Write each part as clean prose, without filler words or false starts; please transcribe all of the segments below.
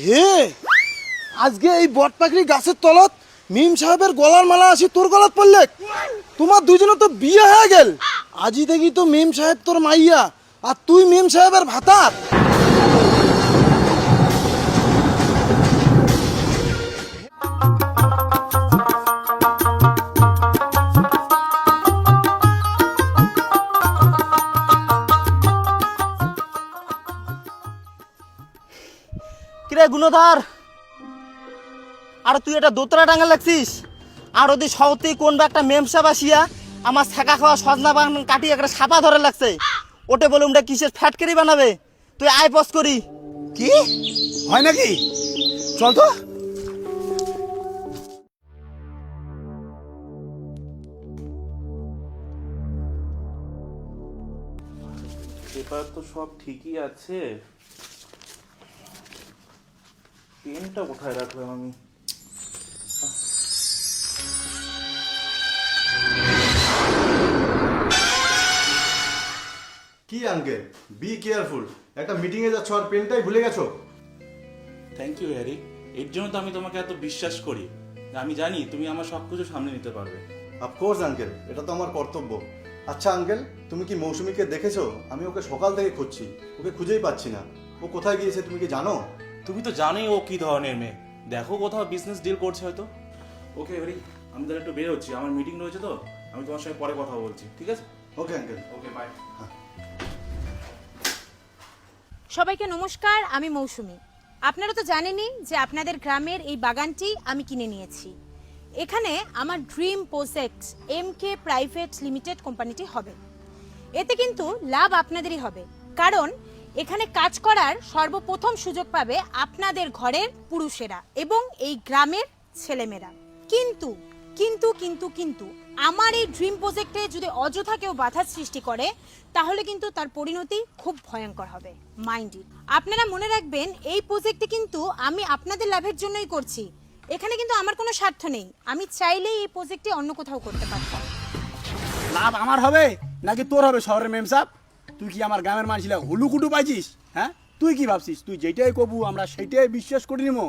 হে আজকে এই বটপাকড়ি গাছের তলত মিম সাহেবের গলার মালা আসি তোর গলাত পড়লে তোমার দুজনে তো বিয়ে হয়ে গেল আজি দেখি তো মিম সাহেব তোর মাইয়া আর তুই মিম সাহেবের ভাতার কিরে গুণধর আর তুই এটা দোতরা টাঙ্গা লাগছিস আর ওদের সহতে কোন বা একটা মেমসা বাসিয়া আমার ছেঁকা খাওয়া সজনা বাগান কাটিয়ে একটা ছাপা ধরে লাগছে ওটে বলে ওটা কিসের ফ্যাটকারি বানাবে তুই আয় পস করি কি হয় নাকি চল তো পেপার তো সব ঠিকই আছে, পেনটা কোথায় রাখলাম আমি? কি আঙ্কেল, বি কেয়ারফুল। একটা মিটিং এ যাচ্ছ আর পেনটাই ভুলে গেছো। থ্যাংক ইউ হ্যারি, এর জন্য তো আমি তোমাকে এত বিশ্বাস করি। আমি জানি তুমি আমার সব কিছু সামনে নিতে পারবে। অফকোর্স আঙ্কেল, এটা তো আমার কর্তব্য। আচ্ছা আঙ্কেল, তুমি কি মৌসুমীকে দেখেছো? আমি ওকে সকাল থেকে খুঁজছি, ওকে খুঁজেই পাচ্ছি না। ও কোথায় গিয়েছে তুমি কি জানো? তুমি তো জানোই ও কি ধরনের মেয়ে। দেখো কোথাও বিজনেস ডিল করছে হয়তো। ওকে হ্যারি, আমি তাহলে একটু বের হচ্ছি, আমার মিটিং রয়েছে তো। আমি তোমার সঙ্গে পরে কথা বলছি, ঠিক আছে? Okay uncle. Okay bye. সবাইকে নমস্কার, আমি মৌসুমী। আপনারা তো জানেনই যে আপনাদের গ্রামের এই বাগানটি আমি কিনে নিয়েছি। এখানে আমার dream project MK private limited কোম্পানিটি হবে। এতে কিন্তু লাভ আপনাদেরই হবে, কারণ এখানে কাজ করার সর্বপ্রথম সুযোগ পাবে আপনাদের ঘরের পুরুষেরা এবং এই গ্রামের ছেলেমেয়েরা। কিন্তু কিন্তু কিন্তু কিন্তু আমার এই ড্রিম প্রজেক্টে যদি অযথা কেউ বাধার সৃষ্টি করে তাহলে কিন্তু তার পরিণতি খুব ভয়ঙ্কর হবে। Mind it. আপনারা মনে রাখবেন, এই প্রজেক্টে কিন্তু আমি আপনাদের লাভের জন্যই করছি। এখানে কিন্তু আমার কোনো স্বার্থ নেই। আমি চাইলেই এই প্রজেক্টে অন্য কোথাও করতে পারতাম। লাভ আমার হবে নাকি তোর হবে শহরের মেম সাহেব? তুই কি আমার গ্রামের মানুষরা হুলুকুটু পাইছিস? হ্যাঁ, তুই কি ভাবছিস তুই যেটাই কবু আমরা সেটাই বিশ্বাস করি নিমো?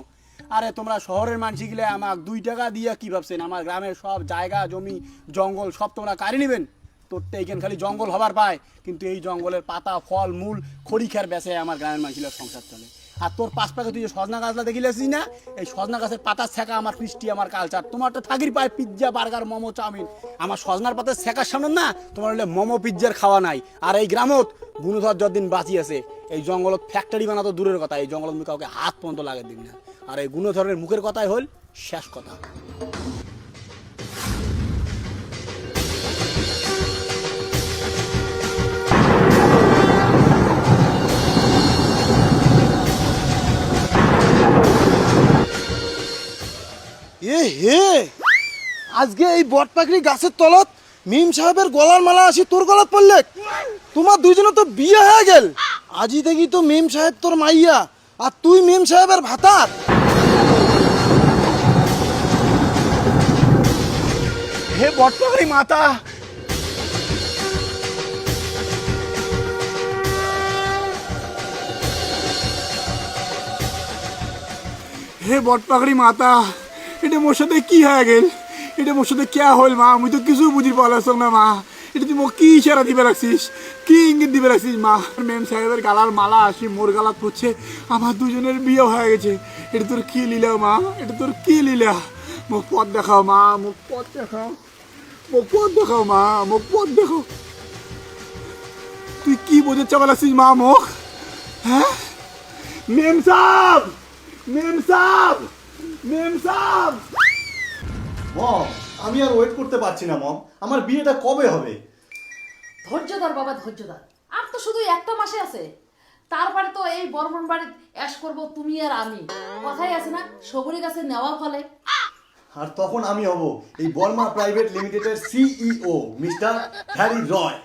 আরে তোমরা শহরের মানুষগুলো আমাকে 2 টাকা দিয়ে কি ভাবছেন আমার গ্রামের সব জায়গা জমি জঙ্গল সব তোমরা কারি নেবেন? তোরটা এখানে খালি জঙ্গল হবার পায়, কিন্তু এই জঙ্গলের পাতা ফল মূল খড়ি খের বেচে আমার গ্রামের মানুষরা সংসার চলে। আর তোর পাশ পাকে তুই যে সজনা গাছটা দেখিলেছিস না, এই সজনা গাছের পাতার ছেঁকা আমার কৃষ্টি আমার কালচার। তোমার তো থাকির পায় পিৎজা বার্গার মোমো চাউমিন, আমার সজনার পাতার ছেঁকার সামনে না তোমার হলে মোমো পিৎজার খাওয়া নাই। আর এই গ্রামত গুণধর যতদিন বাঁচি আছে এই জঙ্গলত ফ্যাক্টরি বানাতো দূরের কথা, এই জঙ্গলত কাউকে হাত পর্যন্ত লাগে দিন না। আর এই গুণধরের মুখের কথাই হল শেষ কথা। এ হে আজকে এই বটপাকড়ি গাছের তলত মিম সাহেবের গলার মালা আসি তোর গলাত পড়লে তোমার দুজনে তো বিয়ে হয়ে গেল আজি দেখি তো মিম সাহেব তোর মাইয়া আর তুই মিম সাহেবের ভাতার। হে বটপাকড়ি মাতা, হে বটপাকড়ি মাতা, এটা মোর সাথে কি হয়ে গেল? এটা মোর সাথে কে হল মা? আমি তো কিছু বুঝি পারলাম না মা। এটা তুই কি ইশারা দিবে রাখছিস, কি ইঙ্গিত দিবে রাখছিস মা? মেম সাহেবের গালার মালা আসি মোর গালাত পড়ছে, আমার দুজনের বিয়ে হয়ে গেছে। এটা তোর কি লীলা মা? এটা তোর কি লীলা? মুখ পথ দেখাও মা, মুখ পথ দেখাও, মুখ পথ দেখাও মা, মুখ পথ দেখাও। তুই কি বোঝার চাপা লাগছিস মা মুখ? হ্যাঁ মেম সাহেব, মেম সাহেব, মেম সাহেব। মম, আমি আর ওয়েট করতে পারছি না মম। আমার বিয়েটা কবে হবে? ধৈর্য ধর বাবা, ধৈর্য ধর। আর তো শুধু একটা মাসে আছে, তারপরে তো এই বর্মন বাড়ির অ্যাশ করবো তুমি আর আমি। কথাই আছে না, সবুরি গাছে নেওয়া ফলে। আর তখন আমি হব এই বর্মা প্রাইভেট লিমিটেডের CEO মিস্টার হ্যারি রয়।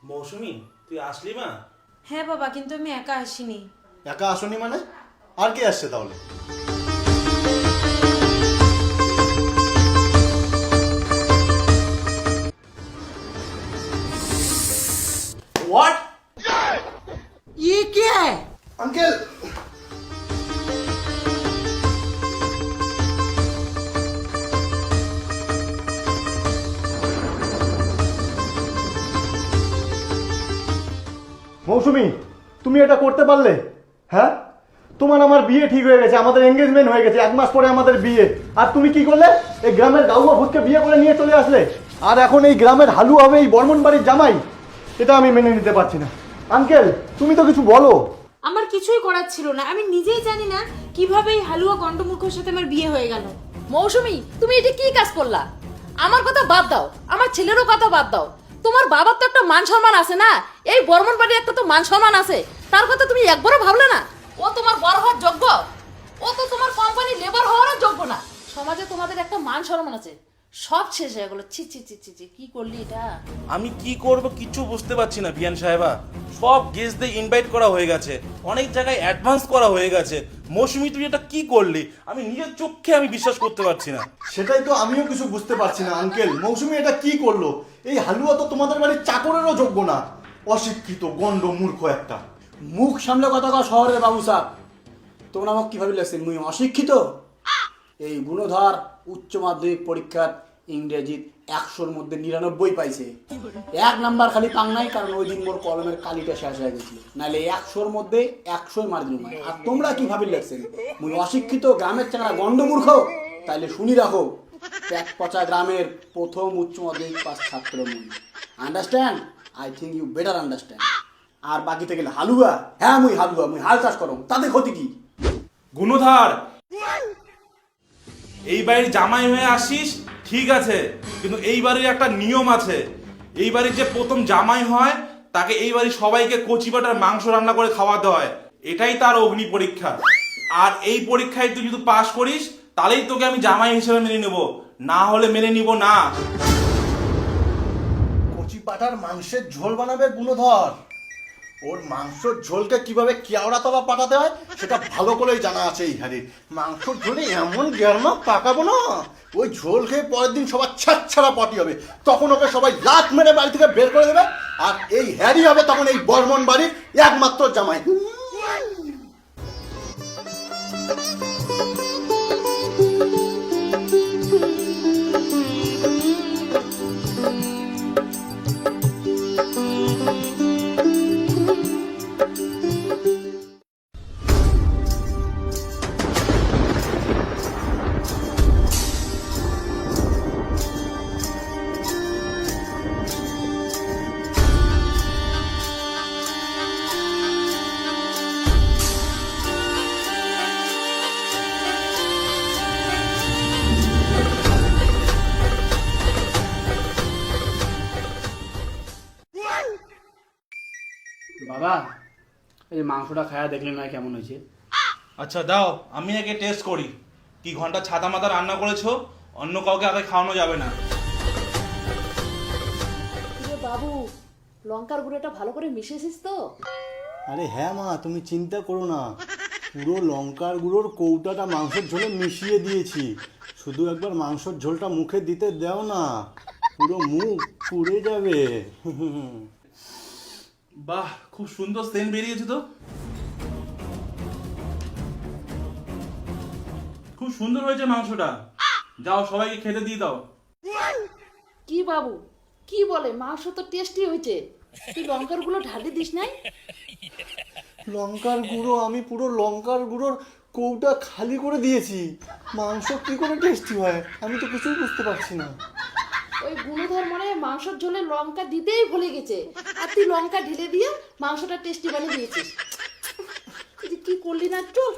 মৌসুমী, তুই আসলি মা? হ্যাঁ বাবা, কিন্তু আমি একা আসিনি। একা আসনি মানে? আর কে আসছে তাহলে? What? ये क्या है? আঙ্কেল মৌসুমী, তুমি এটা করতে পারলে? হ্যাঁ, তোমার আমার বিয়ে ঠিক হয়ে গেছে, আমাদের এঙ্গেজমেন্ট হয়ে গেছে, 1 মাস পরে আমাদের বিয়ে, আর তুমি কি করলে? এই গ্রামের গাউয়া ভূতকে বিয়ে করে নিয়ে চলে আসলে, আর এখন এই গ্রামের হালু হবে এই বর্মন বাড়ির জামাই। এটা আমি মেনে নিতে পারছি না। আঙ্কেল, তুমি তো কিছু বলো। আমার কিছুই করার ছিল না, আমি নিজেই জানি না কিভাবে এই হালুয়া গন্ডমূর্খের সাথে আমার বিয়ে হয়ে গেল। মৌসুমী, তুমি এটা কি কাজ করলা? আমার কথা বাদ দাও, আমার ছেলেরও কথা বাদ দাও। তোমার বাবার তো একটা মান সম্মান আছে না, এই বর্মন বাড়ির একটা তো মান সম্মান আছে, তার কথা তুমি একবারও ভাবলে না? ও তোমার বড় হওয়ার যোগ্য? ও তো তোমার কোম্পানি লেবার হওয়ারও যোগ্য না। সমাজে তোমাদের একটা মান সম্মান আছে, সব শেষ হয়ে গেল। ছি ছি ছি ছি ছি, কি করলি এটা? আমি কি করব কিচ্ছু বুঝতে পারছি না বিয়ান সাহেবা। সব গেস্টদের ইনভাইট করা হয়ে গেছে, অনেক জায়গায় অ্যাডভান্স করা হয়ে গেছে। মৌসুমী, তুই এটা কি করলি? আমি নিজের চোখে আমি বিশ্বাস করতে পারছি না। সেটাই তো আমিও কিছু বুঝতে পারছি না আঙ্কেল। মৌসুমী এটা কি করলো? এই হালুয়া তো তোমাদের বাড়ির চাকরেরও যোগ্য না। অশিক্ষিত গন্ড মূর্খ একটা। মুখ সামলে কথা কও শহরের বাবু সাহেব। তোমরা আমাকে কিভাবে লাগছেন মুই অশিক্ষিত? এই গুণধর উচ্চ মাধ্যমিক পরীক্ষার ইংরেজিত 100-র মধ্যে 99 পাইছে। 1 নাম্বার খালি পাং নাই, কারণ ওই দিন মোর কলমের কালিটা শেষ হয়ে গেছিল, নাহলে 100-র মধ্যে 100 মার দিল। আর তোমরা কিভাবে লাগছেন মুই অশিক্ষিত, গ্রামের চাকরা গন্ডমূর্খ? তাইলে শুনি রাখো, পেট পচা গ্রামের প্রথম উচ্চ মাধ্যমিক পাস ছাত্র মুই। Understand? I think you better understand. আর বাকিতে গেলে হালুয়া, হ্যাঁ মুই হালুয়া, মুই হাল চাষ করো, তাতে ক্ষতি কি? গুণধর, এই বাড়ির জামাই হয়ে আসিস ঠিক আছে, কিন্তু এই বাড়ির একটা নিয়ম আছে। এই বাড়ির যে প্রথম জামাই হয় তাকে এই বাড়ির সবাইকে কচি বাটার মাংস রান্না করে খাওয়াতে হয়, এটাই তার অগ্নি পরীক্ষা। আর এই পরীক্ষায় তুই যদি পাশ করিস তাহলেই তোকে আমি জামাই হিসেবে মেনে নেব, না হলে মেনে নিব না। কচি পাঠার মাংসের ঝোল বানাবে গুণধর। ওর মাংসের ঝোলকে কিভাবে কেওড়া তলা পাঠাতে হয় সেটা ভালো করেই জানা আছে এই হ্যারির। মাংসের ঝোলে এমন গেরমা পাকাবো না, ওই ঝোল খেয়ে পরের দিন সবার ছাড়া পটি হবে, তখন ওকে সবাই লাত মেরে বাড়ি থেকে বের করে দেবে, আর এই হ্যারি হবে তখন এই বর্মন বাড়ির একমাত্র জামাই। বাবা, এই মাংসটা খায়া দেখলেন না কেমন হয়েছে? আচ্ছা দাও আমি আগে টেস্ট করি। কি ঘন্টা ছাদা মাথা রান্না করেছো, অন্য কাউকে আগে খাওয়ানো যাবে না। কিরে বাবু, লঙ্কার গুঁড়োটা ভালো করে মিশিয়েছিস তো? আরে হ্যাঁ মা, তুমি চিন্তা করো না, পুরো লঙ্কার গুঁড়োর কৌটাটা মাংসের ঝোলে মিশিয়ে দিয়েছি। শুধু একবার মাংসের ঝোলটা মুখে দিতে দাও না, পুরো মুখ পুড়ে যাবে। বাহ, খুব সুন্দর সেন্ট বেরিয়েছে তো, খুব সুন্দর হয়েছে মাংসটা। যাও সবাইকে খেতে দিয়ে দাও। কি বাবু, কি বলে, মাংস তো টেস্টি হয়েছে, তুই লঙ্কার গুলো ঢালি দিস নাই? লঙ্কার গুঁড়ো, আমি পুরো লঙ্কার গুঁড়োর কৌটা খালি করে দিয়েছি, মাংস কি করে টেস্টি হয় আমি তো কিছুই বুঝতে পারছি না। ওই গুণধর মনে হয় মাংসের ঝোলে লঙ্কা দিতেই ভুলে গেছে, আর তুই লঙ্কা ঢেলে দিয়ে মাংসটা টেস্টি বানিয়ে দিয়েছিস। তুই যে কি করলি না, চল।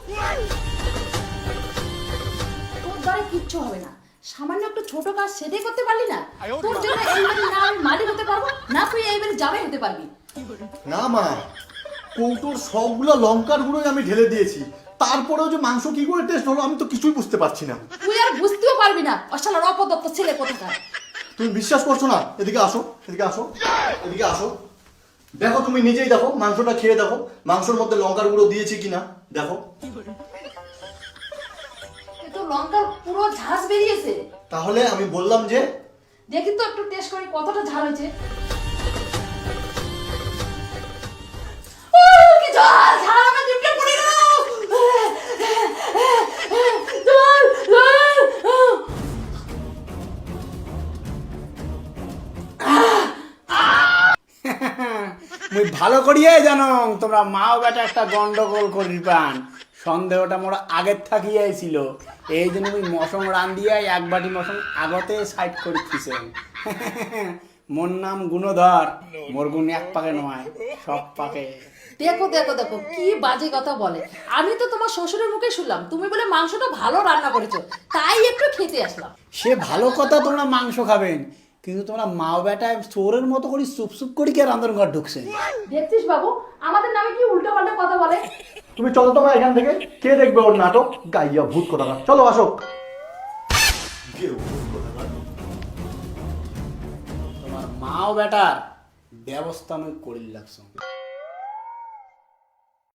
তোর দ্বারা কিচ্ছু হবে না, সামান্য একটা ছোট কাজ সেটাই করতে পারলি না? তোর জন্য এই বাড়ি না আমি মালিক হতে পারবো, না তুই এই বাড়ি জামাই হতে পারবি। না মা, কৌটোর সবগুলো লঙ্কার গুঁড়োই আমি ঢেলে দিয়েছি, তারপরেও যে মাংস কি করে টেস্ট হলো আমি তো কিছুই বুঝতে পারছি না। তুই আর বুঝতেও পারবি না, অশালার অপদত্ত ছেলে কোথাকার। তুমি বিশ্বাস করছো না? এদিকে আসো, এদিকে আসো, এদিকে আসো, দেখো, তুমি নিজেই দেখো, মাংসটা খেয়ে দেখো মাংসের মধ্যে লঙ্কার গুঁড়ো দিয়েছি কিনা দেখো। এ তো লঙ্কার পুরো ঝাঁজ বেরিয়েছে। তাহলে আমি বললাম যে দেখি তো একটু টেস্ট করি কতটা ঝাল হয়েছে। ও কি ঝাল ভালো করিয়ে জানো তোমরা মাও বেটা একটা গন্ডগোল করি পান, সন্দেহটা মোর আগের থাকিয়াই ছিল, এই জন্য ওই মশং রান দিয়ে এক বাটি মশং আগতে সাইড করে দিছেন। মোর নাম গুণধর, মোর গুণ এক পাকে নয় সব পাকে। দেখো দেখো দেখো কি বাজে কথা বলে। আমি তো তোমার শ্বশুরের মুখে শুনলাম তুমি বলে মাংসটা ভালো রান্না করেছো, তাই একটু খেতে আসলাম। সে ভালো কথা তোমরা মাংস খাবেন, কিন্তু তোমরা মাও বেটায় চোরের মতো করে চুপ চুপ করে কে রান্ধন ঘর ঢুকছেন। দেখছিস বাবু আমাদের নামে কি উল্টো পাল্টা কথা বলে। তুমি চলো তো এখান থেকে, কে দেখবে ওর নাটক, গাইয়া ভূত কথা। চলো আসো। তোমার মাও বেটার ব্যবস্থা আমি করিল লাগছ।